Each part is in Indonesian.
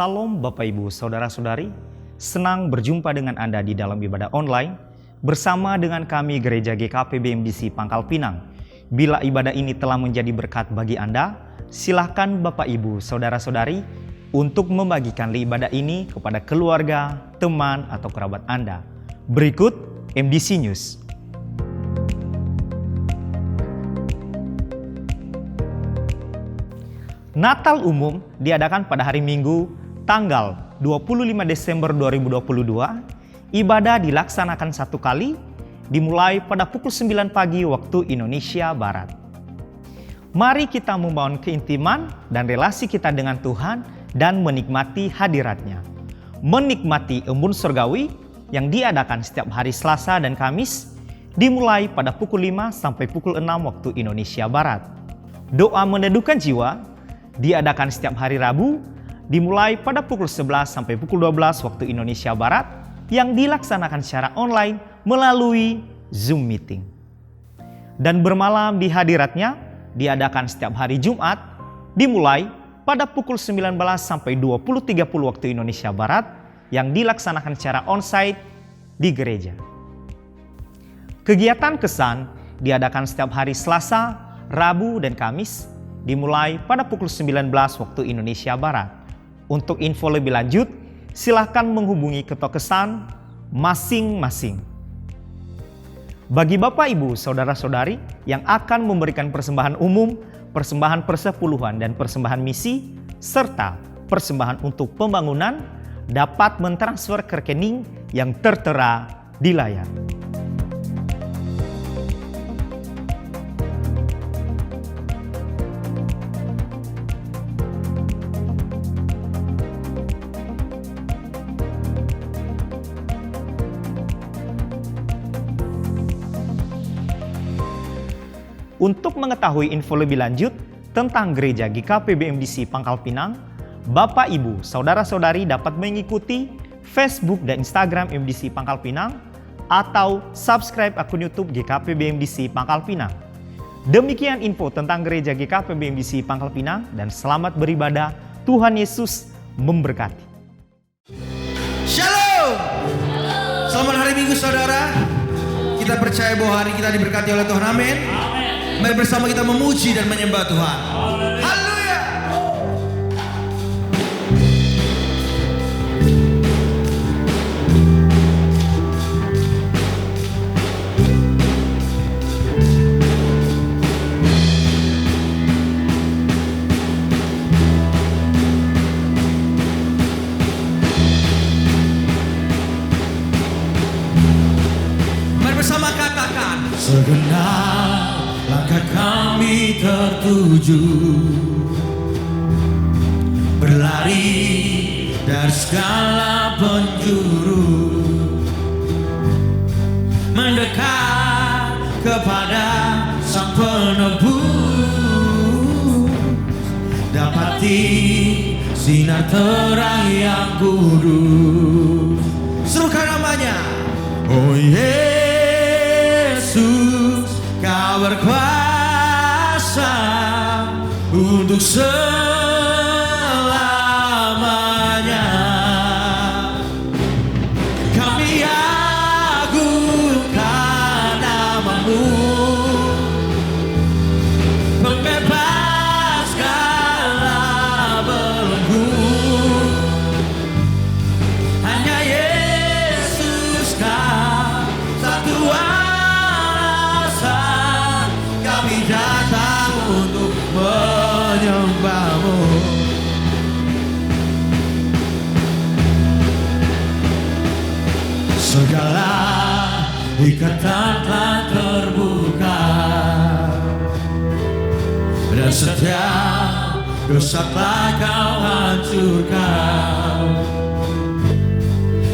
Salam Bapak Ibu Saudara-saudari, senang berjumpa dengan Anda di dalam ibadah online bersama dengan kami Gereja GKP BMDC Pangkal Pinang. Bila ibadah ini telah menjadi berkat bagi Anda, silahkan Bapak Ibu Saudara-saudari untuk membagikan ibadah ini kepada keluarga, teman, atau kerabat Anda. Berikut MDC News. Natal umum diadakan pada hari Minggu, tanggal 25 Desember 2022. Ibadah dilaksanakan satu kali, dimulai pada pukul 9 pagi waktu Indonesia Barat. Mari kita membangun keintiman dan relasi kita dengan Tuhan dan menikmati hadirat-Nya. Menikmati embun surgawi yang diadakan setiap hari Selasa dan Kamis, dimulai pada pukul 5 sampai pukul 6 waktu Indonesia Barat. Doa meneduhkan jiwa diadakan setiap hari Rabu, dimulai pada pukul 11 sampai pukul 12 waktu Indonesia Barat, yang dilaksanakan secara online melalui Zoom Meeting. Dan bermalam di hadirat-Nya diadakan setiap hari Jumat, dimulai pada pukul 19 sampai 20.30 waktu Indonesia Barat, yang dilaksanakan secara onsite di gereja. Kegiatan kesan diadakan setiap hari Selasa, Rabu, dan Kamis, dimulai pada pukul 19 waktu Indonesia Barat. Untuk info lebih lanjut, silakan menghubungi ketua kesan masing-masing. Bagi Bapak Ibu Saudara-saudari yang akan memberikan persembahan umum, persembahan persepuluhan dan persembahan misi, serta persembahan untuk pembangunan, dapat mentransfer ke rekening yang tertera di layar. Untuk mengetahui info lebih lanjut tentang Gereja GKP BMDC Pangkal Pinang, Bapak Ibu Saudara-saudari dapat mengikuti Facebook dan Instagram MDC Pangkal Pinang atau subscribe akun YouTube GKP BMDC Pangkal Pinang. Demikian info tentang Gereja GKP BMDC Pangkal Pinang, dan selamat beribadah. Tuhan Yesus memberkati. Shalom. Selamat hari Minggu saudara. Kita percaya bahwa hari kita diberkati oleh Tuhan. Amin. Mari bersama kita memuji dan menyembah Tuhan. Haleluya. Mari bersama katakan, segenap langkah kami tertuju, berlari dari segala penjuru, mendekat kepada Sang Penebus, dapati sinar terang yang kudus. Serukan namanya. Oh Yesus, Kau berkuasa untuk selamanya. Kami agungkan nama-Mu, pembebas segala belenggu. Hanya Yesus Kau satu alasan kami datang untuk menyembah-Mu. Segala ikatan telah terbuka, dan setiap dosa telah Kau hancurkan.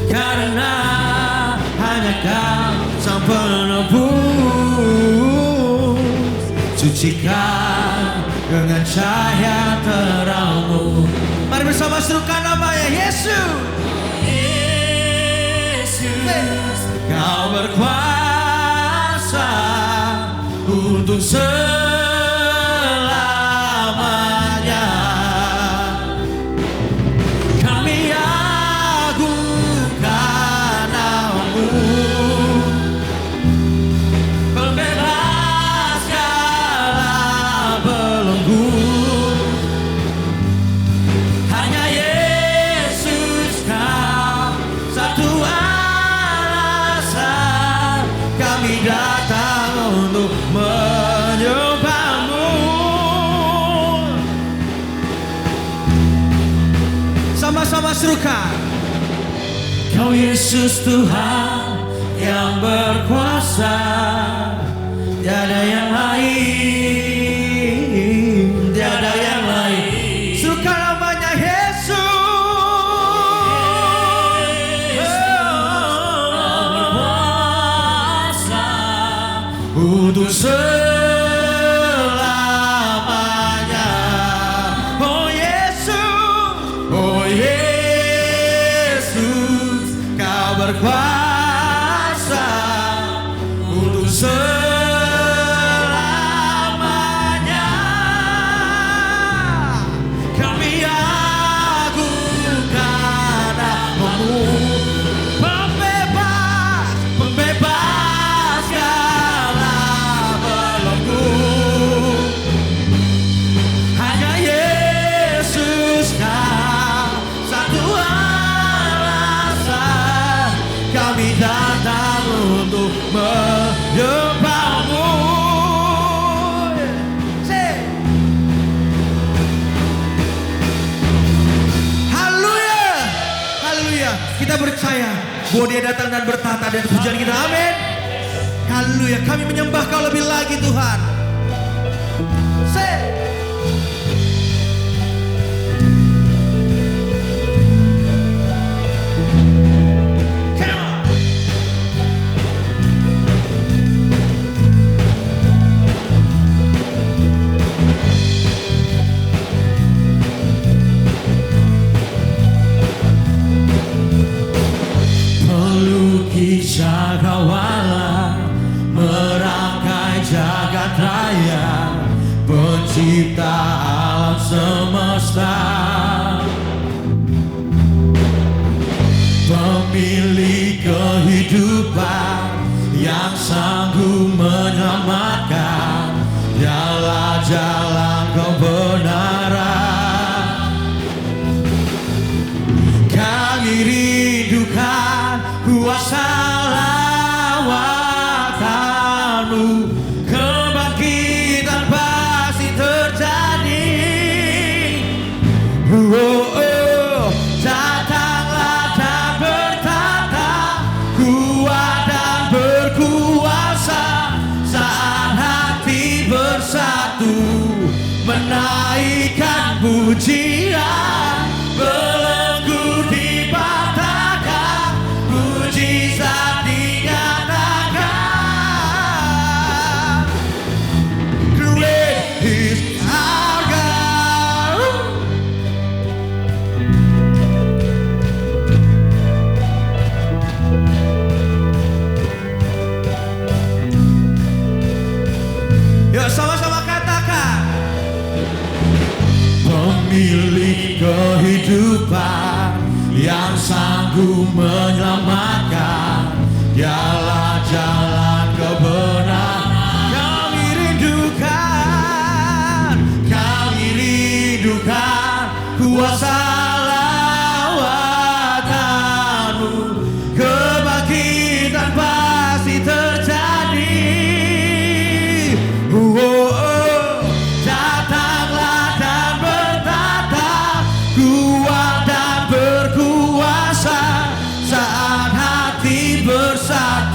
Karena hanya Kau Sang Penebus, sucikan dengan cahaya terang-Mu. Mari bersama serukan namanya Yesus. Yesus, Kau berkuasa untuk selamanya. Kami serukan. Kau Yesus Tuhan yang berkuasa, tiada yang lain, tiada yang lain. Serukan namanya Yesus. Berkuasa untuk selamanya. Oh Yesus, oh Yesus, Kau berkuasa untuk selamanya. Kami agungkan namamu, pembebas, pembebas segala belenggu. Hanya Yesus Kau satu alasan kami datang untuk menyembah-Mu. Haleluya, haleluya. Kita percaya bahwa Dia datang dan bertata dan pujian kita. Amin. Haleluya. Kami menyembah Kau lebih lagi Tuhan. Pelukis cakrawala, merangkai jagat raya, pencipta alam semesta, pemilik kehidupan yang sanggup menyelamatkan, dialah jalan kebenaran. Kami rindukan kuasa lawatan-Mu, kebangkitan pasti terjadi. Datanglah dan bertata, kuat dan berkuasa, saat hati bersatu menaikkan pujian. Belenggu dipatahkan, mujizat dinyatakan. Great is our God. Yuk sama-sama katakan. Pemilik kehidupan yang sanggup menyelamatkan, dialah jalan kebenaran. Kami rindukan kuasa lawatan-Mu, kebangkitan pasti terjadi. Datanglah dan bertata, kuat dan berkuasa, saat hati bersatu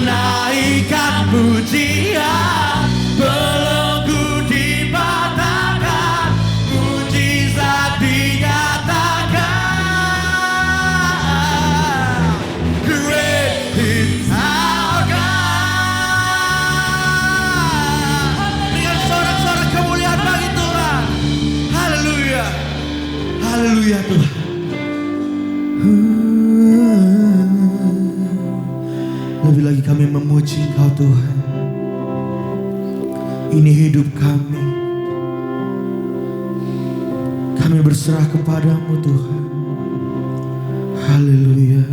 menaikkan pujian, belenggu dipatahkan, mujizat dinyatakan. Great is our God. Dengan sorak-sorak kemuliaan bagi Tuhan. Haleluya. Haleluya Tuhan. Lebih lagi kami memuji Engkau Tuhan. Ini hidup kami. Kami berserah kepadamu Tuhan. Haleluya.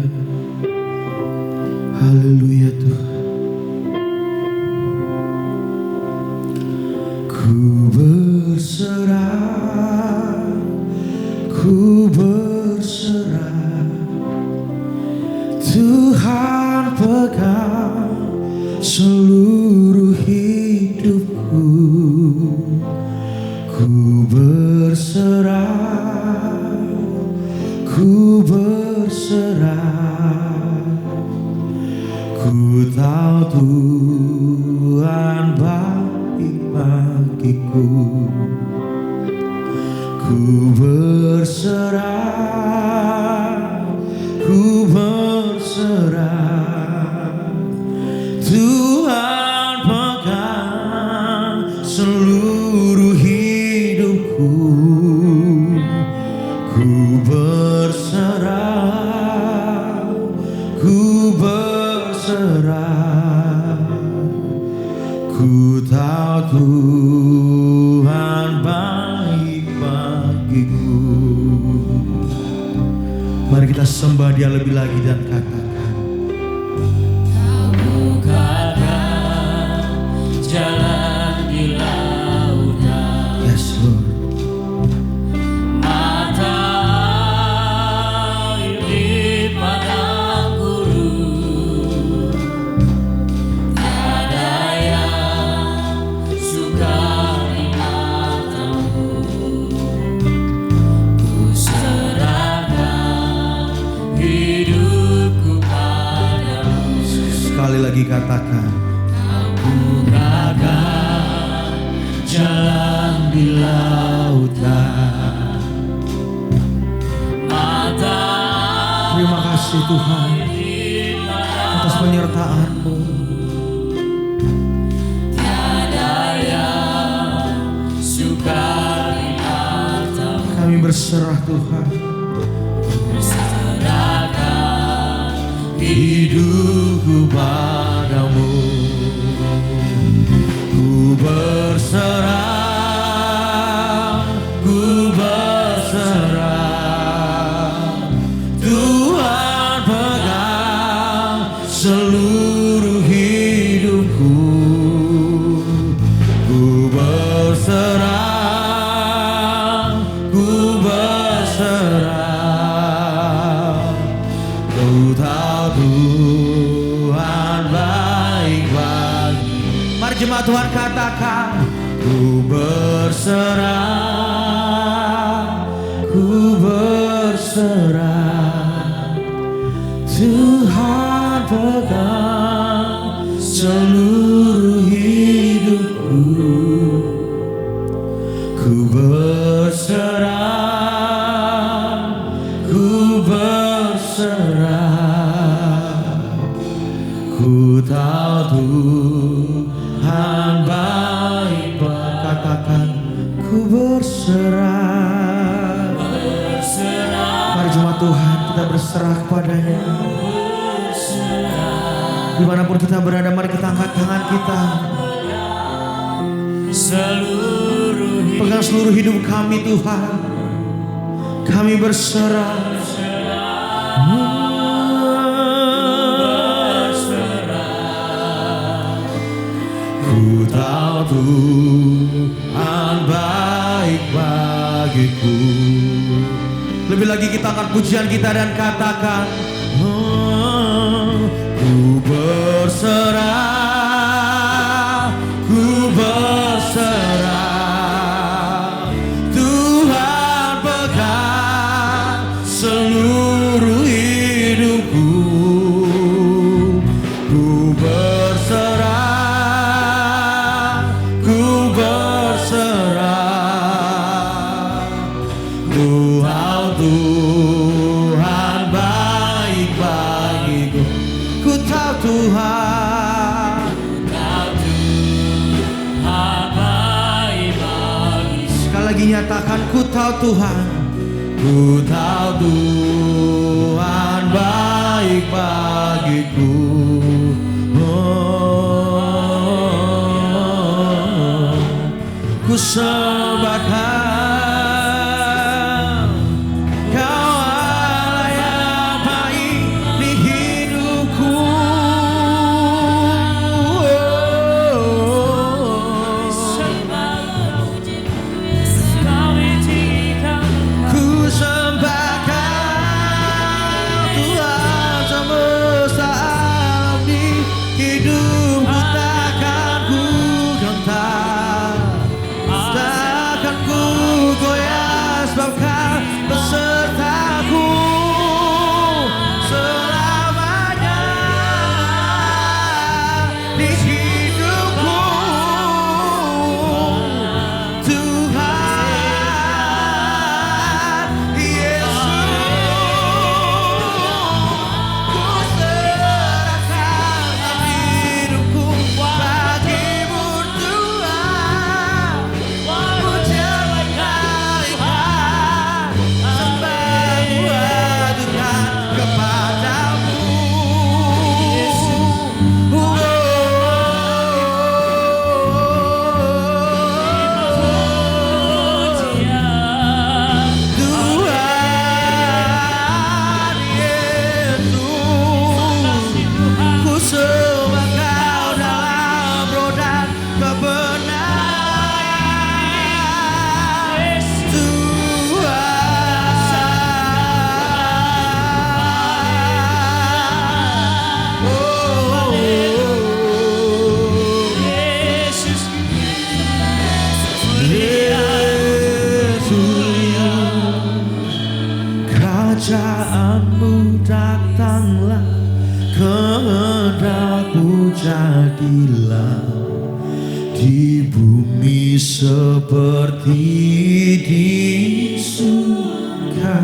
Haleluya Tuhan. Ku berserah, ku berserah. Tuhan pegang seluruh hidupku. Ku berserah, ku berserah. Ku tahu Tuhan baik bagiku. Ku berserah, ku berserah. Tuhan pegang seluruh hidupku. Ku berserah, ku berserah. Ku tahu Tuhan baik bagiku. Mari kita sembah Dia lebih lagi dan katakan, Kau bukakan jalan di lautan. Yes Lord. Mata air di padang gurun. Tiada yang sukari matamu. Ku serahkan hidupku padamu. Sekali lagi katakan, Bukakan jalan di lautan. Mata terima kasih Tuhan atas penyertaan-Mu. tiada yang sukari matamu. Kami berserah Tuhan. Serahkan Hidupku padamu. Ku berserah, ku berserah. Tuhan pegang seluruh hidupku. Ku berserah, ku berserah. Ku tahu Tuhan baik bagi. Mari jemaat Tuhan katakan, ku berserah, ku berserah. Tuhan pegang seluruh hidupku. Ku berserah, ku berserah. Ku tahu Tuhan baik. Katakan, ku berserah. Mari jemaat Tuhan, kita berserah kepadanya. Dimanapun kita berada, mari kita angkat tangan kita. Pegang seluruh hidup kami Tuhan. Kami berserah. Ku tahu Tuhan baik bagiku. Lebih lagi kita akan pujian kita dan katakan, ku berserah, ku berserah. Tuhan pegang seluruh hidupku. Ku berserah, Katakan ku tahu Tuhan, ku tahu Tuhan baik bagiku. Ku sembahkan Kau Allah yang baik di hidupku. Ku sembahkan Tuhan semesta alam di hidupku. Takkan ku gentar, takkan ku goyah, sebab Kau besertaku selamanya di hidupku. Tuhan Yesus, ku serahkan hidupku bagimu Tuhan. Kerajaanmu datanglah, kehendakmu jadilah di bumi seperti di surga.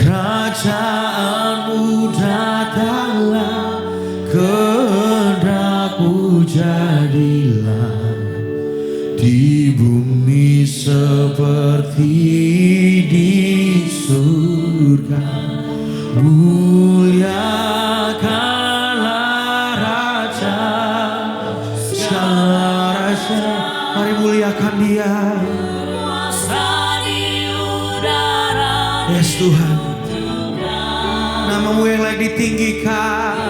Kerajaanmu datanglah, kehendakmu jadilah di bumi seperti di surga. Muliakanlah Raja, segala raja, mari muliakan Dia. Yes Tuhan, namamu yang layak ditinggikan,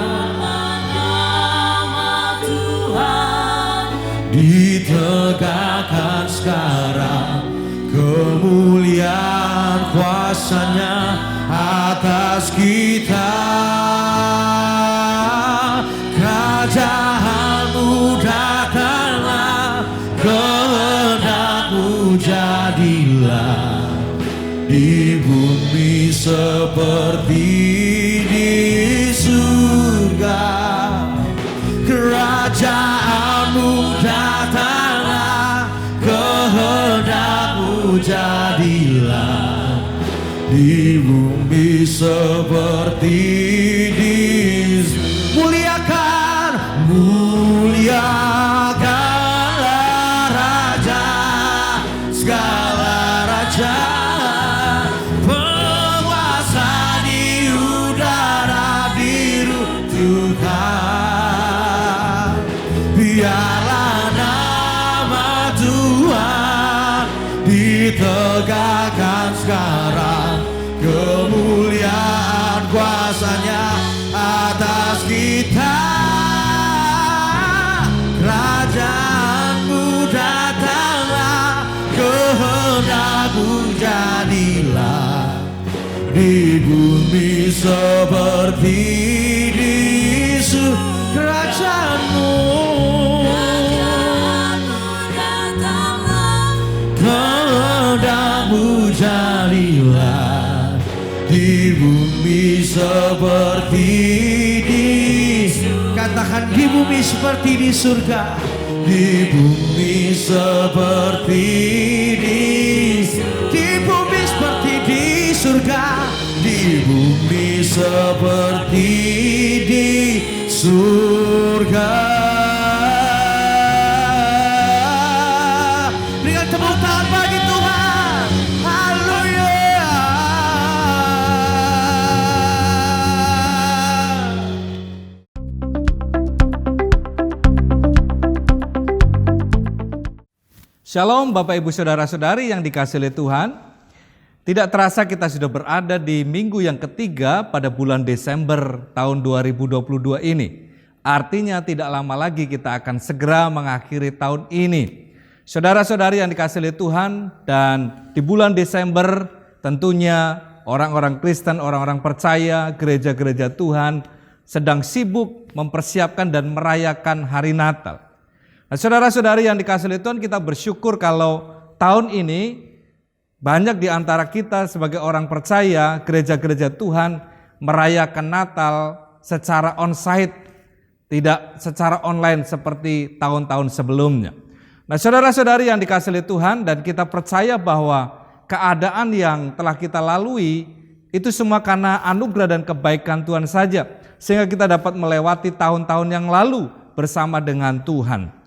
ditegakkan sekarang kemuliaan kuasa-Nya atas kita. Kerajaanmu datanglah, kehendakmu jadilah di bumi seperti di surga. Kerajaanmu datanglah, kehendakmu jadilah di bumi seperti di muliakan, muliakanlah Raja, segala raja, penguasa di udara diruntuhkan. Biarlah nama Tuhan ditegakkan sekarang, kemuliaan kuasa-Nya atas kita. Kerajaanmu datanglah, kehendakmu jadilah di bumi seperti di surga. Kerajaanmu, kehendakmu jadilah di bumi seperti di, katakan di bumi seperti di surga, di bumi seperti di bumi seperti di surga, di bumi seperti di surga. Berikan tepuk tangan bagi Shalom Bapak Ibu Saudara-saudari yang dikasihi oleh Tuhan. Tidak terasa kita sudah berada di minggu yang ketiga pada bulan Desember tahun 2022 ini. Artinya tidak lama lagi kita akan segera mengakhiri tahun ini. Saudara-saudari yang dikasihi oleh Tuhan, dan di bulan Desember tentunya orang-orang Kristen, orang-orang percaya, gereja-gereja Tuhan sedang sibuk mempersiapkan dan merayakan hari Natal. Nah, saudara-saudari yang dikasihi oleh Tuhan, kita bersyukur kalau tahun ini banyak di antara kita sebagai orang percaya, gereja-gereja Tuhan merayakan Natal secara on-site, tidak secara online seperti tahun-tahun sebelumnya. Nah, saudara-saudari yang dikasihi oleh Tuhan, dan kita percaya bahwa keadaan yang telah kita lalui itu semua karena anugerah dan kebaikan Tuhan saja, sehingga kita dapat melewati tahun-tahun yang lalu bersama dengan Tuhan.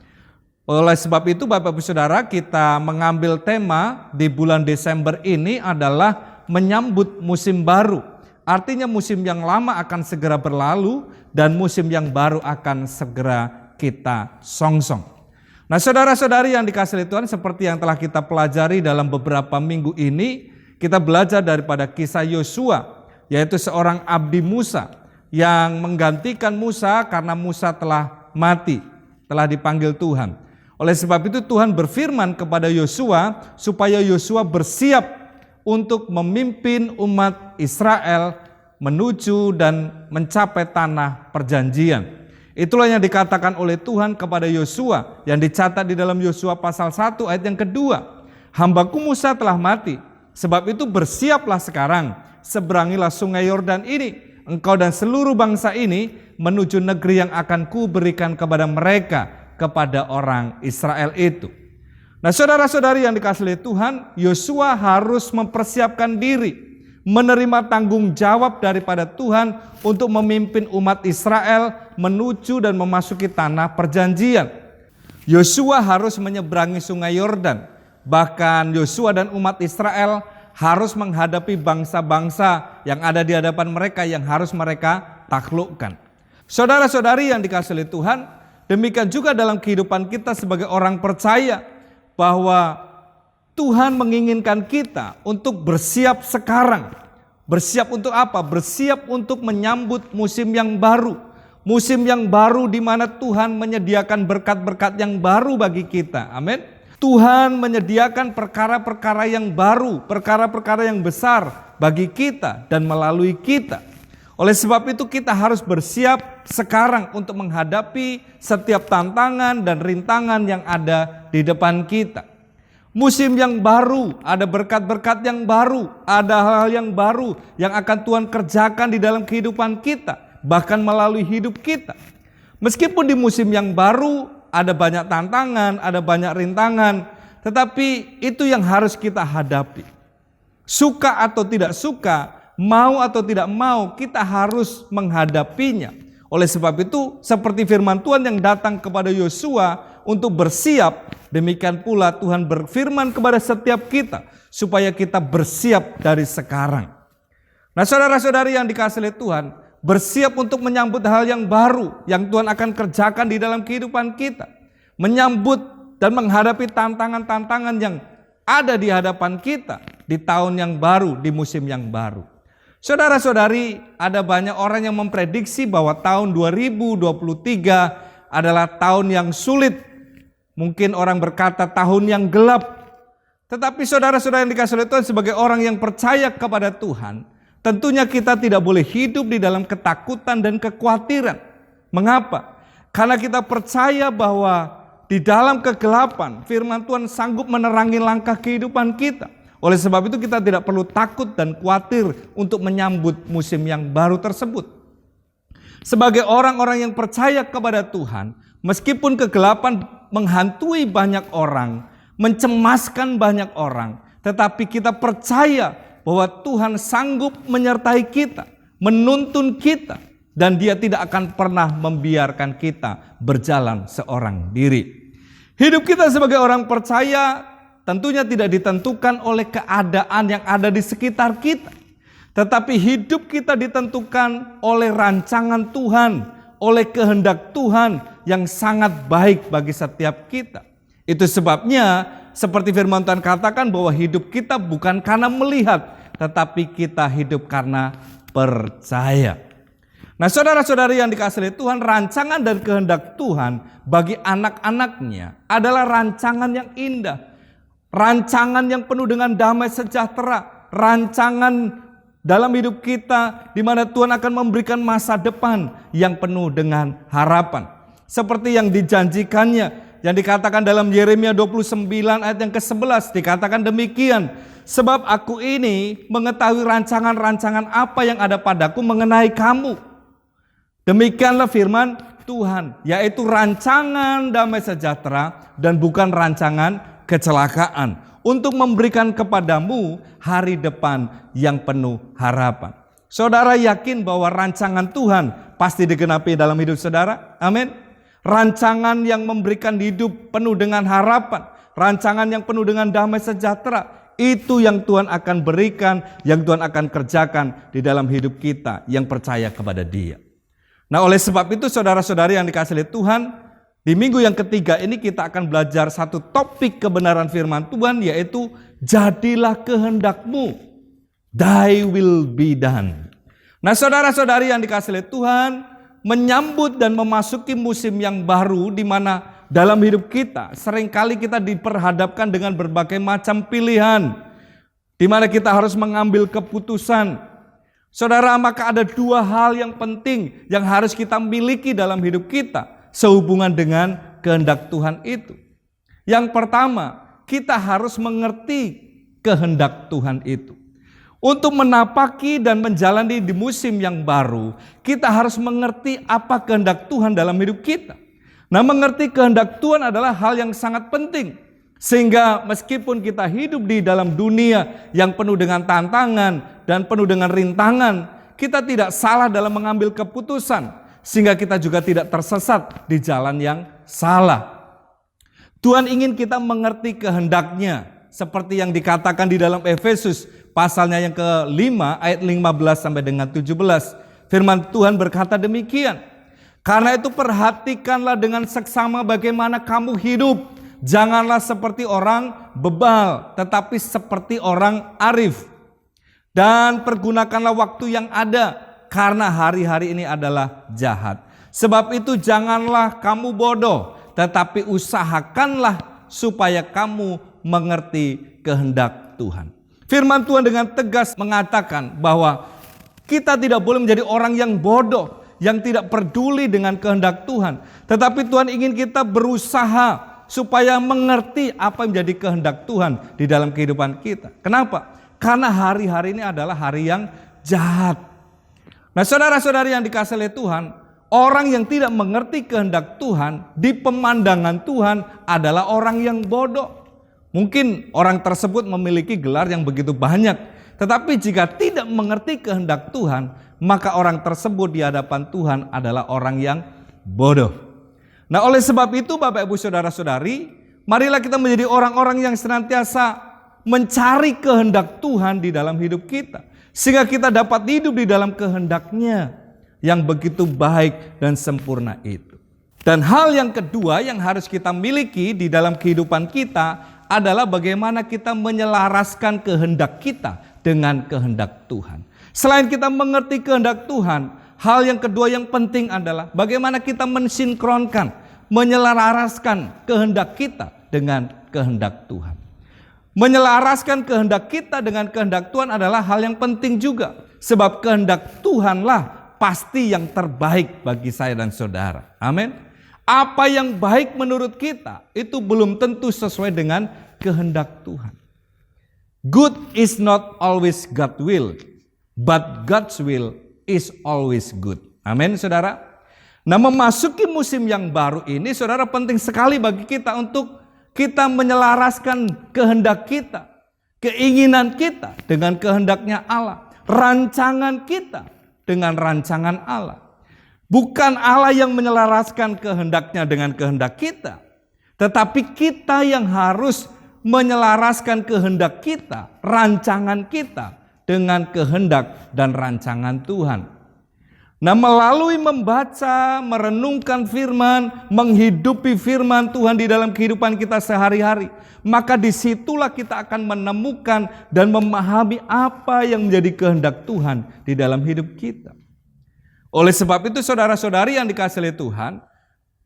Oleh sebab itu Bapak Ibu Saudara, kita mengambil tema di bulan Desember ini adalah menyambut musim baru. Artinya musim yang lama akan segera berlalu dan musim yang baru akan segera kita songsong. Nah, saudara-saudari yang dikasihi Tuhan, seperti yang telah kita pelajari dalam beberapa minggu ini, kita belajar daripada kisah Yosua, yaitu seorang abdi Musa yang menggantikan Musa karena Musa telah mati, telah dipanggil Tuhan. Oleh sebab itu Tuhan berfirman kepada Yosua supaya Yosua bersiap untuk memimpin umat Israel menuju dan mencapai tanah perjanjian. Itulah yang dikatakan oleh Tuhan kepada Yosua yang dicatat di dalam Yosua pasal 1 ayat yang kedua. Hambaku Musa telah mati, sebab itu bersiaplah sekarang, seberangilah sungai Yordan ini, engkau dan seluruh bangsa ini menuju negeri yang akan kuberikan kepada mereka, kepada orang Israel itu. Nah, saudara-saudari yang dikasihi Tuhan, Yosua harus mempersiapkan diri, menerima tanggung jawab daripada Tuhan untuk memimpin umat Israel menuju dan memasuki tanah perjanjian. Yosua harus menyeberangi sungai Yordan. Bahkan Yosua dan umat Israel harus menghadapi bangsa-bangsa yang ada di hadapan mereka yang harus mereka taklukkan. Saudara-saudari yang dikasihi Tuhan, demikian juga dalam kehidupan kita sebagai orang percaya, bahwa Tuhan menginginkan kita untuk bersiap sekarang. Bersiap untuk apa? Bersiap untuk menyambut musim yang baru. Musim yang baru di mana Tuhan menyediakan berkat-berkat yang baru bagi kita. Amin. Tuhan menyediakan perkara-perkara yang baru, perkara-perkara yang besar bagi kita dan melalui kita. Oleh sebab itu kita harus bersiap sekarang untuk menghadapi setiap tantangan dan rintangan yang ada di depan kita. Musim yang baru, ada berkat-berkat yang baru, ada hal-hal yang baru yang akan Tuhan kerjakan di dalam kehidupan kita, bahkan melalui hidup kita. Meskipun di musim yang baru ada banyak tantangan, ada banyak rintangan, tetapi itu yang harus kita hadapi. Suka atau tidak suka, mau atau tidak mau, kita harus menghadapinya. Oleh sebab itu, seperti firman Tuhan yang datang kepada Yosua untuk bersiap, demikian pula Tuhan berfirman kepada setiap kita supaya kita bersiap dari sekarang. Nah, saudara-saudari yang dikasihi Tuhan, bersiap untuk menyambut hal yang baru yang Tuhan akan kerjakan di dalam kehidupan kita. Menyambut dan menghadapi tantangan-tantangan yang ada di hadapan kita di tahun yang baru, di musim yang baru. Saudara-saudari, ada banyak orang yang memprediksi bahwa tahun 2023 adalah tahun yang sulit. Mungkin orang berkata tahun yang gelap. Tetapi saudara-saudara yang dikasihi oleh Tuhan, sebagai orang yang percaya kepada Tuhan, tentunya kita tidak boleh hidup di dalam ketakutan dan kekhawatiran. Mengapa? Karena kita percaya bahwa di dalam kegelapan firman Tuhan sanggup menerangi langkah kehidupan kita. Oleh sebab itu kita tidak perlu takut dan khawatir untuk menyambut musim yang baru tersebut. Sebagai orang-orang yang percaya kepada Tuhan, meskipun kegelapan menghantui banyak orang, mencemaskan banyak orang, tetapi kita percaya bahwa Tuhan sanggup menyertai kita, menuntun kita, dan Dia tidak akan pernah membiarkan kita berjalan seorang diri. Hidup kita sebagai orang percaya tentunya tidak ditentukan oleh keadaan yang ada di sekitar kita. Tetapi hidup kita ditentukan oleh rancangan Tuhan, oleh kehendak Tuhan yang sangat baik bagi setiap kita. Itu sebabnya seperti firman Tuhan katakan bahwa hidup kita bukan karena melihat, tetapi kita hidup karena percaya. Nah, saudara-saudari yang dikasihi Tuhan, rancangan dan kehendak Tuhan bagi anak-anaknya adalah rancangan yang indah. Rancangan yang penuh dengan damai sejahtera. Rancangan dalam hidup kita di mana Tuhan akan memberikan masa depan yang penuh dengan harapan. Seperti yang dijanjikannya, yang dikatakan dalam Yeremia 29 ayat yang ke-11, dikatakan demikian. Sebab aku ini mengetahui rancangan-rancangan apa yang ada padaku mengenai kamu. Demikianlah firman Tuhan, yaitu rancangan damai sejahtera dan bukan rancangan kecelakaan, untuk memberikan kepadamu hari depan yang penuh harapan. Saudara yakin bahwa rancangan Tuhan pasti digenapi dalam hidup saudara? Amin. Rancangan yang memberikan hidup penuh dengan harapan, rancangan yang penuh dengan damai sejahtera, itu yang Tuhan akan berikan, yang Tuhan akan kerjakan di dalam hidup kita yang percaya kepada Dia. Nah, oleh sebab itu saudara-saudari yang dikasihi Tuhan, di minggu yang ketiga ini kita akan belajar satu topik kebenaran firman Tuhan, yaitu jadilah kehendakmu, thy will be done. Nah, saudara-saudari yang dikasihi Tuhan, menyambut dan memasuki musim yang baru di mana dalam hidup kita seringkali kita diperhadapkan dengan berbagai macam pilihan, di mana kita harus mengambil keputusan. Saudara, maka ada dua hal yang penting yang harus kita miliki dalam hidup kita sehubungan dengan kehendak Tuhan itu. Yang pertama, kita harus mengerti kehendak Tuhan itu. Untuk menapaki dan menjalani di musim yang baru, kita harus mengerti apa kehendak Tuhan dalam hidup kita. Nah, mengerti kehendak Tuhan adalah hal yang sangat penting. Sehingga meskipun kita hidup di dalam dunia yang penuh dengan tantangan dan penuh dengan rintangan, kita tidak salah dalam mengambil keputusan. Sehingga kita juga tidak tersesat di jalan yang salah. Tuhan ingin kita mengerti kehendaknya. Seperti yang dikatakan di dalam Efesus pasalnya yang ke-5 ayat 15 sampai dengan 17. Firman Tuhan berkata demikian. Karena itu perhatikanlah dengan seksama bagaimana kamu hidup. Janganlah seperti orang bebal, tetapi seperti orang arif. Dan pergunakanlah waktu yang ada, karena hari-hari ini adalah jahat. Sebab itu janganlah kamu bodoh, tetapi usahakanlah supaya kamu mengerti kehendak Tuhan. Firman Tuhan dengan tegas mengatakan bahwa kita tidak boleh menjadi orang yang bodoh, yang tidak peduli dengan kehendak Tuhan. Tetapi Tuhan ingin kita berusaha supaya mengerti apa yang menjadi kehendak Tuhan di dalam kehidupan kita. Kenapa? Karena hari-hari ini adalah hari yang jahat. Nah, saudara-saudari yang dikasihi Tuhan, orang yang tidak mengerti kehendak Tuhan di pemandangan Tuhan adalah orang yang bodoh. Mungkin orang tersebut memiliki gelar yang begitu banyak, tetapi jika tidak mengerti kehendak Tuhan, maka orang tersebut di hadapan Tuhan adalah orang yang bodoh. Nah, oleh sebab itu Bapak Ibu Saudara-saudari, marilah kita menjadi orang-orang yang senantiasa mencari kehendak Tuhan di dalam hidup kita. Sehingga kita dapat hidup di dalam kehendaknya yang begitu baik dan sempurna itu. Dan hal yang kedua yang harus kita miliki di dalam kehidupan kita adalah bagaimana kita menyelaraskan kehendak kita dengan kehendak Tuhan. Selain kita mengerti kehendak Tuhan, hal yang kedua yang penting adalah bagaimana kita mensinkronkan, menyelaraskan kehendak kita dengan kehendak Tuhan. Menyelaraskan kehendak kita dengan kehendak Tuhan adalah hal yang penting juga. Sebab kehendak Tuhanlah pasti yang terbaik bagi saya dan saudara. Amin. Apa yang baik menurut kita itu belum tentu sesuai dengan kehendak Tuhan. Good is not always God's will, but God's will is always good. Amin, saudara. Nah, memasuki musim yang baru ini, saudara, penting sekali bagi kita untuk kita menyelaraskan kehendak kita, keinginan kita dengan kehendaknya Allah, rancangan kita dengan rancangan Allah. Bukan Allah yang menyelaraskan kehendaknya dengan kehendak kita, tetapi kita yang harus menyelaraskan kehendak kita, rancangan kita dengan kehendak dan rancangan Tuhan. Nah, melalui membaca, merenungkan firman, menghidupi firman Tuhan di dalam kehidupan kita sehari-hari, maka disitulah kita akan menemukan dan memahami apa yang menjadi kehendak Tuhan di dalam hidup kita. Oleh sebab itu saudara-saudari yang dikasihi oleh Tuhan,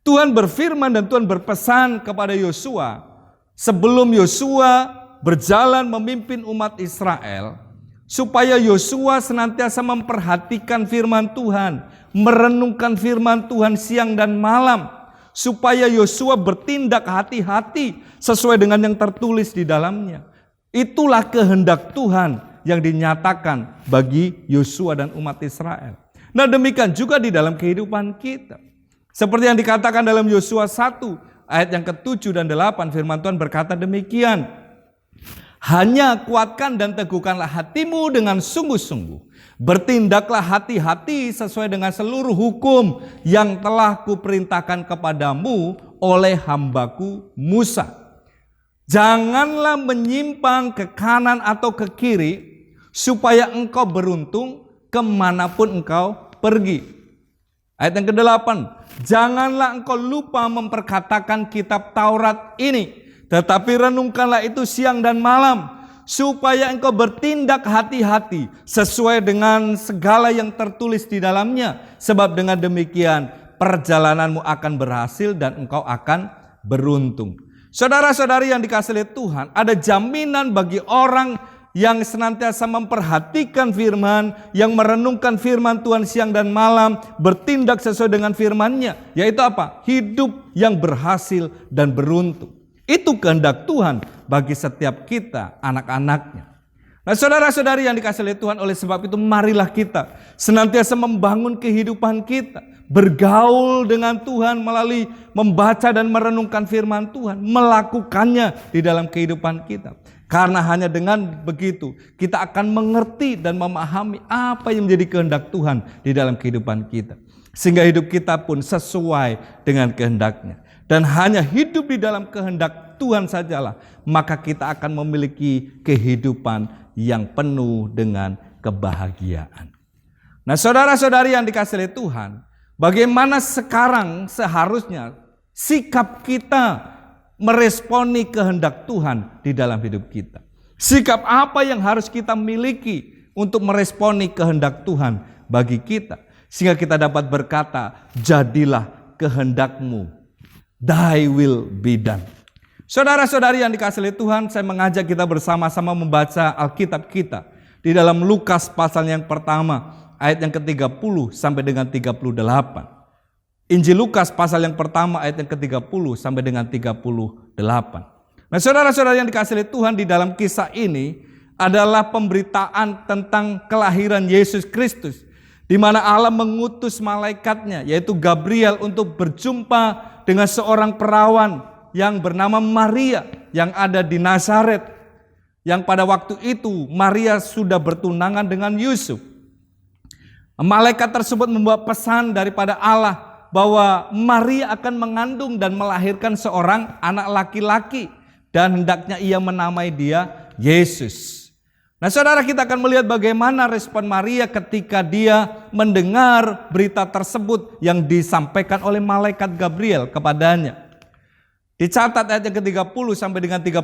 Tuhan berfirman dan Tuhan berpesan kepada Yosua sebelum Yosua berjalan memimpin umat Israel, supaya Yosua senantiasa memperhatikan firman Tuhan, merenungkan firman Tuhan siang dan malam, supaya Yosua bertindak hati-hati sesuai dengan yang tertulis di dalamnya. Itulah kehendak Tuhan yang dinyatakan bagi Yosua dan umat Israel. Nah, demikian juga di dalam kehidupan kita. Seperti yang dikatakan dalam Yosua 1 ayat yang ke-7 dan 8, firman Tuhan berkata demikian. Hanya kuatkan dan teguhkanlah hatimu dengan sungguh-sungguh. Bertindaklah hati-hati sesuai dengan seluruh hukum yang telah kuperintahkan kepadamu oleh hambaku Musa. Janganlah menyimpang ke kanan atau ke kiri, supaya engkau beruntung kemanapun engkau pergi. Ayat yang ke-8, janganlah engkau lupa memperkatakan kitab Taurat ini, tetapi renungkanlah itu siang dan malam, supaya engkau bertindak hati-hati sesuai dengan segala yang tertulis di dalamnya. Sebab dengan demikian perjalananmu akan berhasil dan engkau akan beruntung. Saudara-saudari yang dikasihi oleh Tuhan, ada jaminan bagi orang yang senantiasa memperhatikan firman, yang merenungkan firman Tuhan siang dan malam, bertindak sesuai dengan firman-Nya, yaitu apa? Hidup yang berhasil dan beruntung. Itu kehendak Tuhan bagi setiap kita, anak-anaknya. Nah, saudara-saudari yang dikasihi oleh Tuhan, oleh sebab itu marilah kita senantiasa membangun kehidupan kita, bergaul dengan Tuhan melalui membaca dan merenungkan firman Tuhan, melakukannya di dalam kehidupan kita. Karena hanya dengan begitu kita akan mengerti dan memahami apa yang menjadi kehendak Tuhan di dalam kehidupan kita. Sehingga hidup kita pun sesuai dengan kehendak-Nya. Dan hanya hidup di dalam kehendak Tuhan sajalah, maka kita akan memiliki kehidupan yang penuh dengan kebahagiaan. Nah, saudara-saudari yang dikasihi oleh Tuhan, bagaimana sekarang seharusnya sikap kita meresponi kehendak Tuhan di dalam hidup kita? Sikap apa yang harus kita miliki untuk meresponi kehendak Tuhan bagi kita? Sehingga kita dapat berkata, jadilah kehendak-Mu, Thy will be done. Saudara-saudari yang dikasihi oleh Tuhan, saya mengajak kita bersama-sama membaca Alkitab kita di dalam Lukas pasal yang pertama, ayat yang ke-30 sampai dengan 38. Injil Lukas pasal yang pertama ayat yang ke-30 sampai dengan 38. Nah, saudara-saudara yang dikasihi oleh Tuhan, di dalam kisah ini adalah pemberitaan tentang kelahiran Yesus Kristus, di mana Allah mengutus malaikatnya yaitu Gabriel untuk berjumpa dengan seorang perawan yang bernama Maria yang ada di Nazaret, yang pada waktu itu Maria sudah bertunangan dengan Yusuf. Malaikat tersebut membawa pesan daripada Allah bahwa Maria akan mengandung dan melahirkan seorang anak laki-laki dan hendaknya ia menamai dia Yesus. Nah, saudara, kita akan melihat bagaimana respon Maria ketika dia mendengar berita tersebut yang disampaikan oleh malaikat Gabriel kepadanya. Dicatat ayat yang ke-30 sampai dengan 38.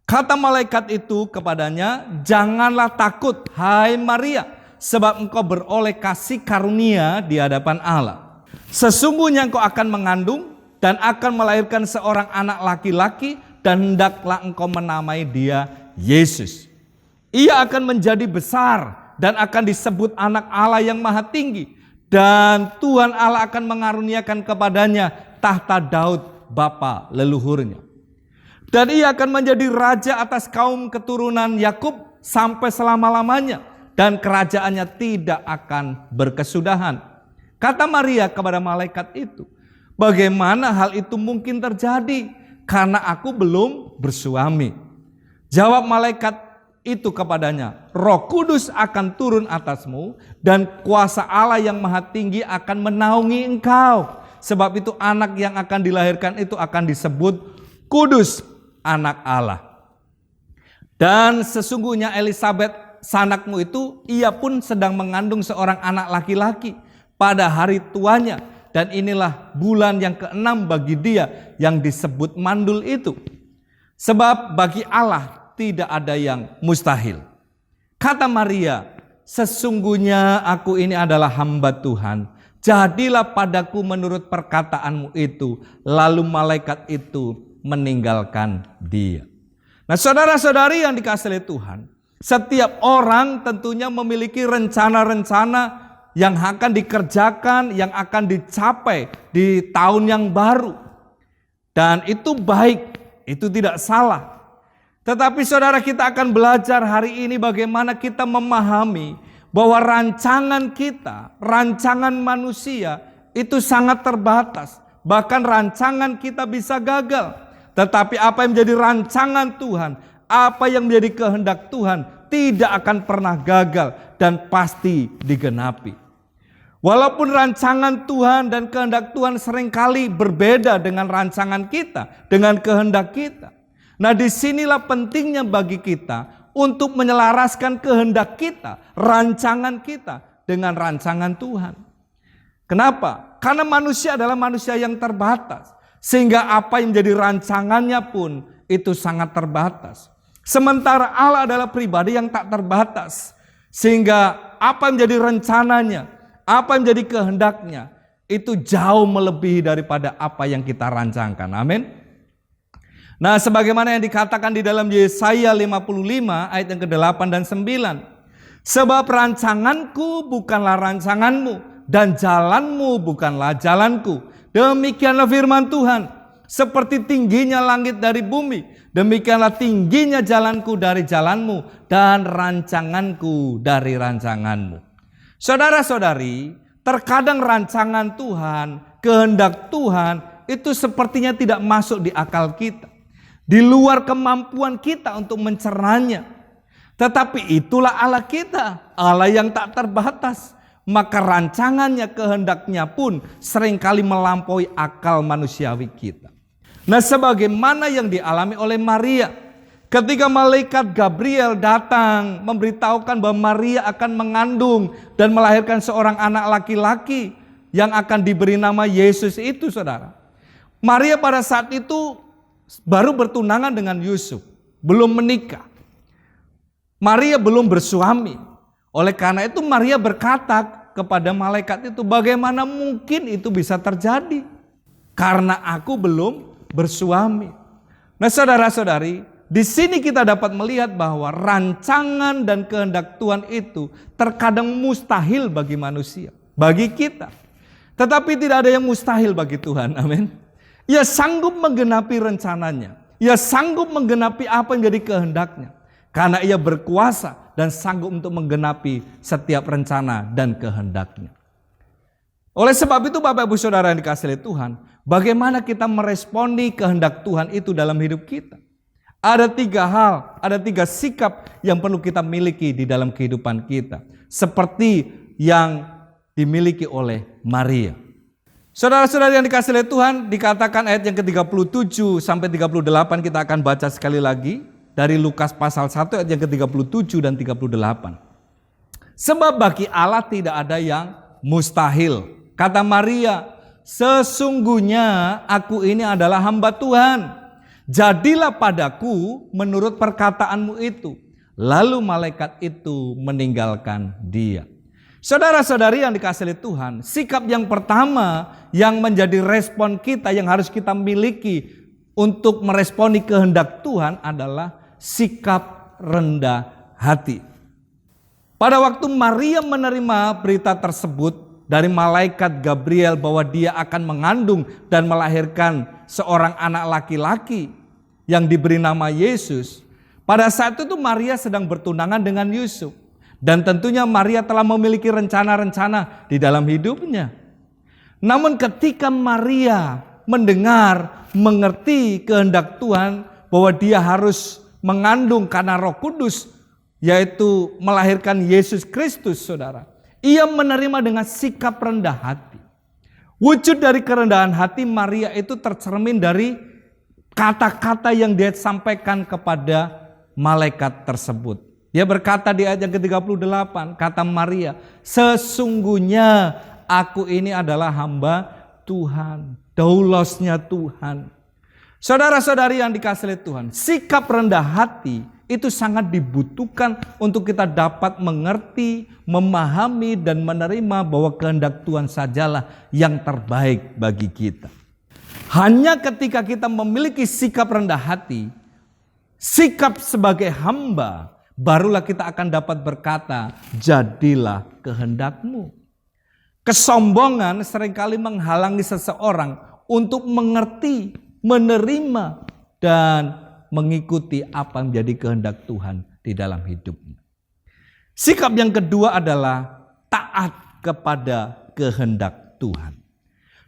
Kata malaikat itu kepadanya, janganlah takut, hai Maria, sebab engkau beroleh kasih karunia di hadapan Allah. Sesungguhnya engkau akan mengandung dan akan melahirkan seorang anak laki-laki dan hendaklah engkau menamai dia Yesus. Ia akan menjadi besar dan akan disebut anak Allah yang maha tinggi. Dan Tuhan Allah akan mengaruniakan kepadanya tahta Daud bapa leluhurnya. Dan ia akan menjadi raja atas kaum keturunan Yakub sampai selama-lamanya. Dan kerajaannya tidak akan berkesudahan. Kata Maria kepada malaikat itu, bagaimana hal itu mungkin terjadi? Karena aku belum bersuami. Jawab malaikat itu kepadanya, Roh Kudus akan turun atasmu dan kuasa Allah yang maha tinggi akan menaungi engkau. Sebab itu anak yang akan dilahirkan itu akan disebut Kudus, anak Allah. Dan sesungguhnya Elisabet sanakmu itu, ia pun sedang mengandung seorang anak laki-laki pada hari tuanya. Dan inilah bulan yang ke-6 bagi dia yang disebut mandul itu. Sebab bagi Allah tidak ada yang mustahil. Kata Maria, sesungguhnya aku ini adalah hamba Tuhan. Jadilah padaku menurut perkataanmu itu. Lalu malaikat itu meninggalkan dia. Nah, saudara-saudari yang dikasihi oleh Tuhan, setiap orang tentunya memiliki rencana-rencana yang akan dikerjakan, yang akan dicapai di tahun yang baru. Dan itu baik, itu tidak salah. Tetapi saudara, kita akan belajar hari ini bagaimana kita memahami bahwa rancangan kita, rancangan manusia itu sangat terbatas. Bahkan rancangan kita bisa gagal. Tetapi apa yang menjadi rancangan Tuhan, apa yang menjadi kehendak Tuhan tidak akan pernah gagal dan pasti digenapi. Walaupun rancangan Tuhan dan kehendak Tuhan seringkali berbeda dengan rancangan kita, dengan kehendak kita. Nah, disinilah pentingnya bagi kita untuk menyelaraskan kehendak kita, rancangan kita dengan rancangan Tuhan. Kenapa? Karena manusia adalah manusia yang terbatas. Sehingga apa yang menjadi rancangannya pun itu sangat terbatas. Sementara Allah adalah pribadi yang tak terbatas. Sehingga apa yang menjadi rencananya, apa yang menjadi kehendaknya, itu jauh melebihi daripada apa yang kita rancangkan. Amin. Nah, sebagaimana yang dikatakan di dalam Yesaya 55 ayat yang ke-8 dan 9. Sebab rancanganku bukanlah rancanganmu dan jalanmu bukanlah jalanku. Demikianlah firman Tuhan. Seperti tingginya langit dari bumi, demikianlah tingginya jalanku dari jalanmu dan rancanganku dari rancanganmu. Saudara-saudari, terkadang rancangan Tuhan, kehendak Tuhan itu sepertinya tidak masuk di akal kita. Di luar kemampuan kita untuk mencernanya. Tetapi itulah Allah kita, Allah yang tak terbatas. Maka rancangannya, kehendaknya pun seringkali melampaui akal manusiawi kita. Nah, sebagaimana yang dialami oleh Maria. Ketika malaikat Gabriel datang memberitahukan bahwa Maria akan mengandung dan melahirkan seorang anak laki-laki yang akan diberi nama Yesus itu, saudara. Maria pada saat itu baru bertunangan dengan Yusuf, belum menikah. Maria belum bersuami. Oleh karena itu Maria berkata kepada malaikat itu, bagaimana mungkin itu bisa terjadi? Karena aku belum bersuami. Nah, saudara-saudari, di sini kita dapat melihat bahwa rancangan dan kehendak Tuhan itu terkadang mustahil bagi manusia, bagi kita. Tetapi tidak ada yang mustahil bagi Tuhan, amin. Ia sanggup menggenapi rencananya, ia sanggup menggenapi apa yang jadi kehendaknya. Karena ia berkuasa dan sanggup untuk menggenapi setiap rencana dan kehendaknya. Oleh sebab itu Bapak Ibu Saudara yang dikasihi oleh Tuhan, bagaimana kita meresponi kehendak Tuhan itu dalam hidup kita? Ada 3 hal, ada 3 sikap yang perlu kita miliki di dalam kehidupan kita. Seperti yang dimiliki oleh Maria. Saudara-saudara yang dikasihi oleh Tuhan, dikatakan ayat yang ke-37 sampai 38 kita akan baca sekali lagi. Dari Lukas pasal 1 ayat yang ke-37 dan 38. Sebab bagi Allah tidak ada yang mustahil. Kata Maria, sesungguhnya aku ini adalah hamba Tuhan. Jadilah padaku menurut perkataanmu itu. Lalu malaikat itu meninggalkan dia. Saudara-saudari yang dikasihi oleh Tuhan, sikap yang pertama yang menjadi respon kita yang harus kita miliki untuk meresponi kehendak Tuhan adalah sikap rendah hati. Pada waktu Maria menerima berita tersebut dari malaikat Gabriel bahwa dia akan mengandung dan melahirkan seorang anak laki-laki yang diberi nama Yesus. Pada saat itu Maria sedang bertunangan dengan Yusuf. Dan tentunya Maria telah memiliki rencana-rencana di dalam hidupnya. Namun ketika Maria mendengar, mengerti kehendak Tuhan bahwa dia harus mengandung karena Roh Kudus, yaitu melahirkan Yesus Kristus, saudara. Ia menerima dengan sikap rendah hati. Wujud dari kerendahan hati Maria itu tercermin dari kata-kata yang dia sampaikan kepada malaikat tersebut. Dia berkata di ayat yang ke-38, kata Maria, sesungguhnya aku ini adalah hamba Tuhan, daulosnya Tuhan. Saudara-saudari yang dikasihi oleh Tuhan, sikap rendah hati itu sangat dibutuhkan untuk kita dapat mengerti, memahami, dan menerima bahwa kehendak Tuhan sajalah yang terbaik bagi kita. Hanya ketika kita memiliki sikap rendah hati, sikap sebagai hamba, barulah kita akan dapat berkata, jadilah kehendakmu. Kesombongan seringkali menghalangi seseorang untuk mengerti, menerima, dan mengikuti apa yang menjadi kehendak Tuhan di dalam hidupnya. Sikap yang kedua adalah taat kepada kehendak Tuhan.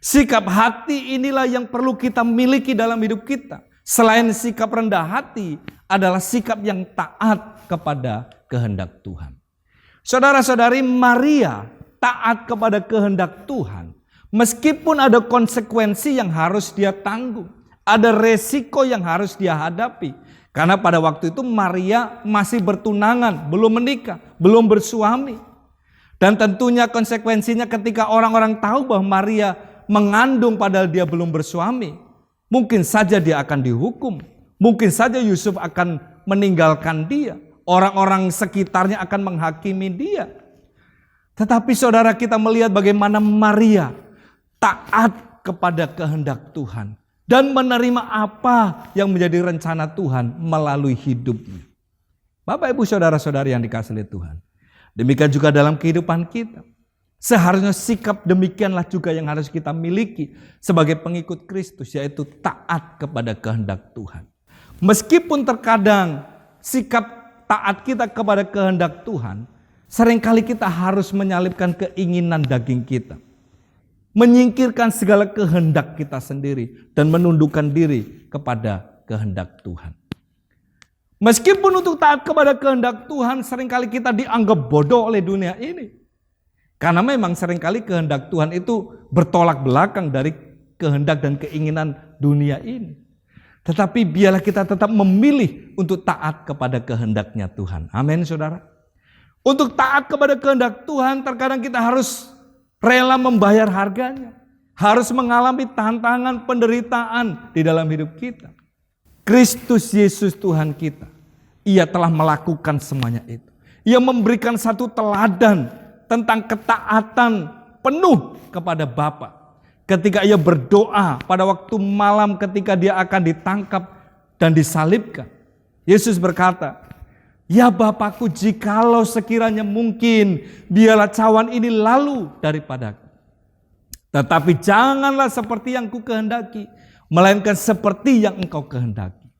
Sikap hati inilah yang perlu kita miliki dalam hidup kita. Selain sikap rendah hati adalah sikap yang taat kepada kehendak Tuhan. Saudara-saudari, Maria taat kepada kehendak Tuhan. Meskipun ada konsekuensi yang harus dia tanggung. Ada resiko yang harus dia hadapi. Karena pada waktu itu Maria masih bertunangan, belum menikah, belum bersuami. Dan tentunya konsekuensinya ketika orang-orang tahu bahwa Maria mengandung padahal dia belum bersuami. Mungkin saja dia akan dihukum. Mungkin saja Yusuf akan meninggalkan dia. Orang-orang sekitarnya akan menghakimi dia. Tetapi saudara, kita melihat bagaimana Maria taat kepada kehendak Tuhan. Dan menerima apa yang menjadi rencana Tuhan melalui hidupnya. Bapak, Ibu, saudara-saudari yang dikasihi oleh Tuhan. Demikian juga dalam kehidupan kita. Seharusnya sikap demikianlah juga yang harus kita miliki sebagai pengikut Kristus, yaitu taat kepada kehendak Tuhan. Meskipun terkadang sikap taat kita kepada kehendak Tuhan, seringkali kita harus menyalipkan keinginan daging kita. Menyingkirkan segala kehendak kita sendiri dan menundukkan diri kepada kehendak Tuhan. Meskipun untuk taat kepada kehendak Tuhan seringkali kita dianggap bodoh oleh dunia ini. Karena memang seringkali kehendak Tuhan itu bertolak belakang dari kehendak dan keinginan dunia ini. Tetapi biarlah kita tetap memilih untuk taat kepada kehendaknya Tuhan. Amin, saudara. Untuk taat kepada kehendak Tuhan terkadang kita harus rela membayar harganya. Harus mengalami tantangan, penderitaan di dalam hidup kita. Kristus Yesus Tuhan kita, Ia telah melakukan semuanya itu. Ia memberikan satu teladan tentang ketaatan penuh kepada Bapa. Ketika Ia berdoa pada waktu malam ketika Dia akan ditangkap dan disalibkan. Yesus berkata, ya Bapakku, jikalau sekiranya mungkin, biarlah cawan ini lalu daripadaku. Tetapi janganlah seperti yang ku kehendaki, melainkan seperti yang engkau kehendaki.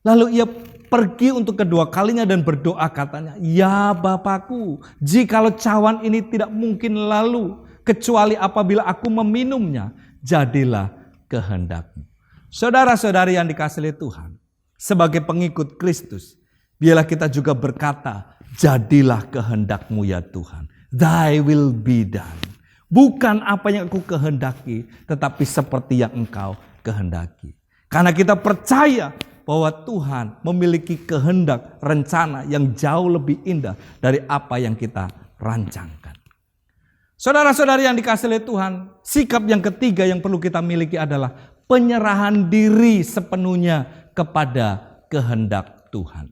Lalu ia pergi untuk kedua kalinya dan berdoa katanya, ya Bapakku, jikalau cawan ini tidak mungkin lalu, kecuali apabila aku meminumnya, jadilah kehendakmu. Saudara-saudari yang dikasihi Tuhan, sebagai pengikut Kristus, biarlah kita juga berkata, jadilah kehendakmu ya Tuhan. Thy will be done. Bukan apa yang aku kehendaki, tetapi seperti yang engkau kehendaki. Karena kita percaya bahwa Tuhan memiliki kehendak, rencana yang jauh lebih indah dari apa yang kita rancangkan. Saudara-saudari yang dikasihi Tuhan, sikap yang ketiga yang perlu kita miliki adalah penyerahan diri sepenuhnya kepada kehendak Tuhan.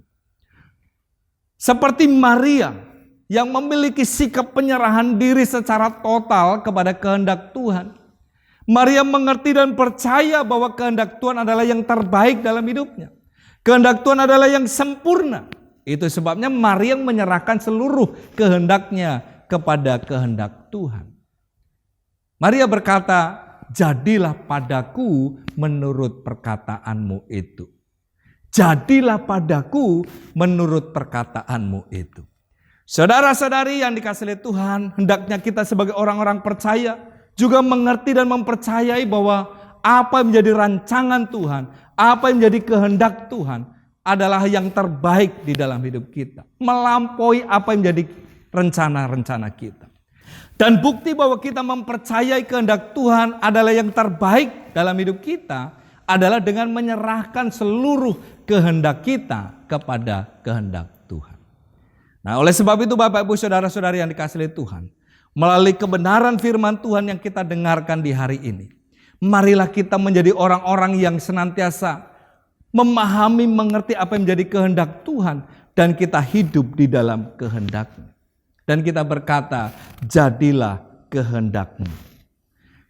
Seperti Maria yang memiliki sikap penyerahan diri secara total kepada kehendak Tuhan. Maria mengerti dan percaya bahwa kehendak Tuhan adalah yang terbaik dalam hidupnya. Kehendak Tuhan adalah yang sempurna. Itu sebabnya Maria menyerahkan seluruh kehendaknya kepada kehendak Tuhan. Maria berkata, jadilah padaku menurut perkataanmu itu. Jadilah padaku menurut perkataanmu itu. Saudara-saudari yang dikasihi Tuhan, hendaknya kita sebagai orang-orang percaya juga mengerti dan mempercayai bahwa apa yang menjadi rancangan Tuhan, apa yang menjadi kehendak Tuhan adalah yang terbaik di dalam hidup kita. Melampaui apa yang menjadi rencana-rencana kita. Dan bukti bahwa kita mempercayai kehendak Tuhan adalah yang terbaik dalam hidup kita adalah dengan menyerahkan seluruh kehendak kita kepada kehendak Tuhan. Nah, oleh sebab itu Bapak Ibu Saudara-saudari yang dikasihi oleh Tuhan, melalui kebenaran firman Tuhan yang kita dengarkan di hari ini, marilah kita menjadi orang-orang yang senantiasa memahami, mengerti apa yang menjadi kehendak Tuhan, dan kita hidup di dalam kehendak-Nya. Dan kita berkata, jadilah kehendak-Mu.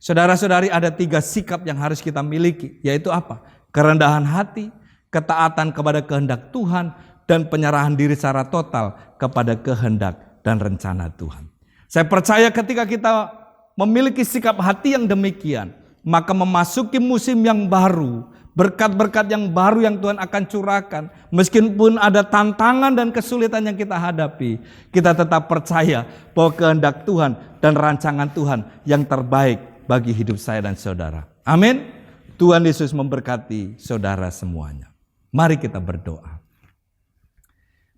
Saudara-saudari, ada 3 sikap yang harus kita miliki, yaitu apa? Kerendahan hati, ketaatan kepada kehendak Tuhan, dan penyerahan diri secara total kepada kehendak dan rencana Tuhan. Saya percaya ketika kita memiliki sikap hati yang demikian, maka memasuki musim yang baru, berkat-berkat yang baru yang Tuhan akan curahkan, meskipun ada tantangan dan kesulitan yang kita hadapi, kita tetap percaya bahwa kehendak Tuhan dan rancangan Tuhan yang terbaik bagi hidup saya dan saudara. Amin. Tuhan Yesus memberkati saudara semuanya. Mari kita berdoa.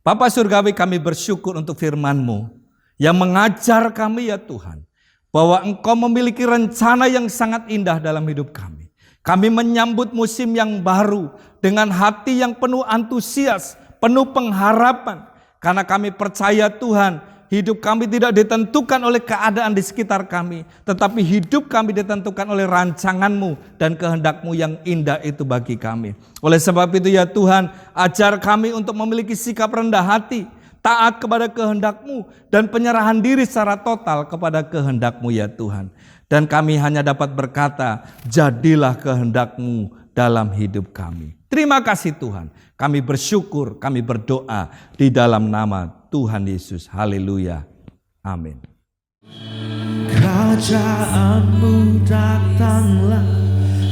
Bapa Surgawi, kami bersyukur untuk firman-Mu yang mengajar kami ya Tuhan, bahwa Engkau memiliki rencana yang sangat indah dalam hidup kami. Kami menyambut musim yang baru dengan hati yang penuh antusias, penuh pengharapan. Karena kami percaya Tuhan, hidup kami tidak ditentukan oleh keadaan di sekitar kami, tetapi hidup kami ditentukan oleh rancangan-Mu dan kehendak-Mu yang indah itu bagi kami. Oleh sebab itu ya Tuhan, ajar kami untuk memiliki sikap rendah hati, taat kepada kehendak-Mu, dan penyerahan diri secara total kepada kehendak-Mu ya Tuhan. Dan kami hanya dapat berkata, jadilah kehendak-Mu dalam hidup kami. Terima kasih Tuhan. Kami bersyukur, kami berdoa di dalam nama Tuhan Yesus. Haleluya. Amin. Kerajaan-Mu datanglah,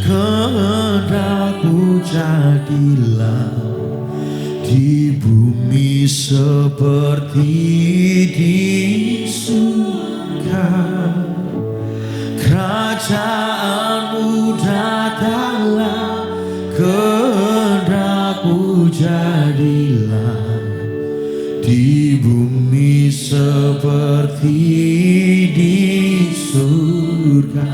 kehendak-Mu jadilah, di bumi seperti di surga. Kerajaan-Mu datanglah, kehendak-Mu jadilah, di bumi seperti di surga.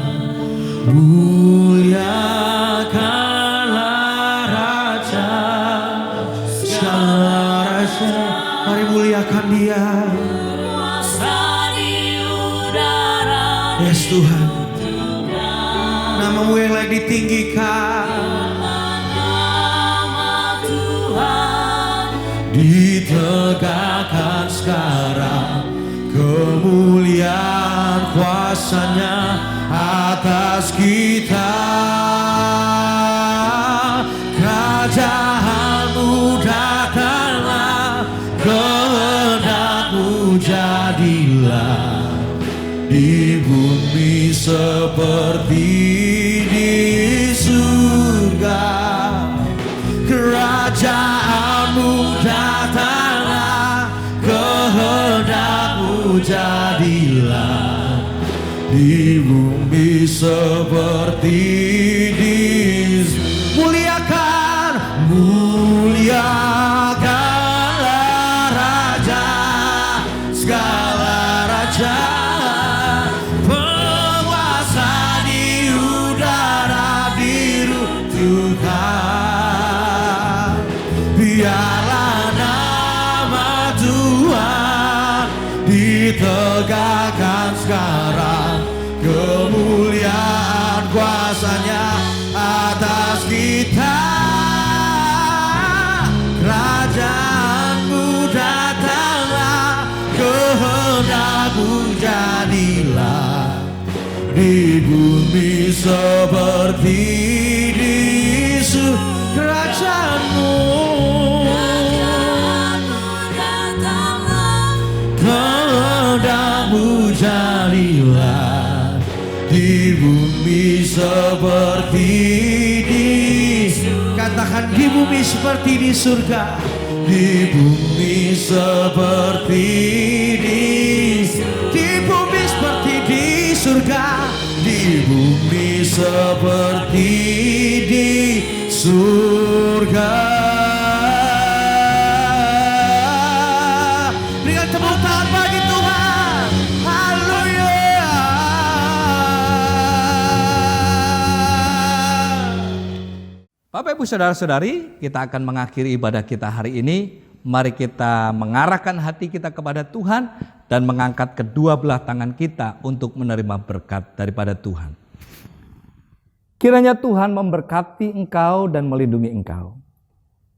Muliakanlah Raja, segala raja, mari muliakan Dia. Yes Tuhan, nama-Mu yang layak ditinggikan, ditegakkan sekarang kemuliaan kuasa-Nya atas kita. Kerajaan-Mu datanglah, kehendak-Mu jadilah, di bumi seperti di surga. Kerajaan-Mu datanglah, kehendak-Mu jadilah, di bumi seperti di muliakan, muliakanlah Raja, segala raja, penguasa di udara diruntuhkan. Biarlah nama Tuhan ditegakkan sekarang, kemuliaan kuasa-Nya atas kita. Kerajaan-Mu datanglah, kehendak-Mu jadilah, di bumi seperti di surga. Kerajaan-Mu, kehendak-Mu jadilah, di bumi seperti di, katakan di bumi seperti di surga, di bumi seperti di bumi seperti di surga, di bumi seperti di surga. Berikan tepuk tangan bagi Tuhan. Haleluya. Bapak Ibu Saudara-saudari, kita akan mengakhiri ibadah kita hari ini Mari kita mengarahkan hati kita kepada Tuhan dan mengangkat kedua belah tangan kita untuk menerima berkat daripada Tuhan. Kiranya Tuhan memberkati engkau dan melindungi engkau.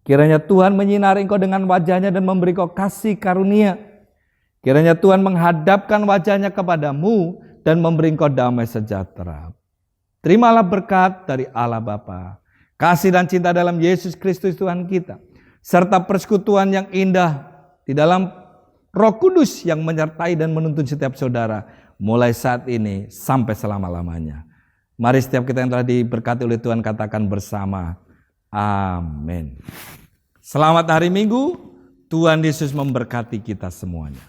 Kiranya Tuhan menyinari engkau dengan wajahnya dan memberi engkau kasih karunia. Kiranya Tuhan menghadapkan wajahnya kepadamu dan memberi engkau damai sejahtera. Terimalah berkat dari Allah Bapa, kasih dan cinta dalam Yesus Kristus Tuhan kita, serta persekutuan yang indah di dalam Roh Kudus yang menyertai dan menuntun setiap saudara mulai saat ini sampai selama-lamanya. Mari setiap kita yang telah diberkati oleh Tuhan katakan bersama, amin. Selamat hari Minggu, Tuhan Yesus memberkati kita semuanya.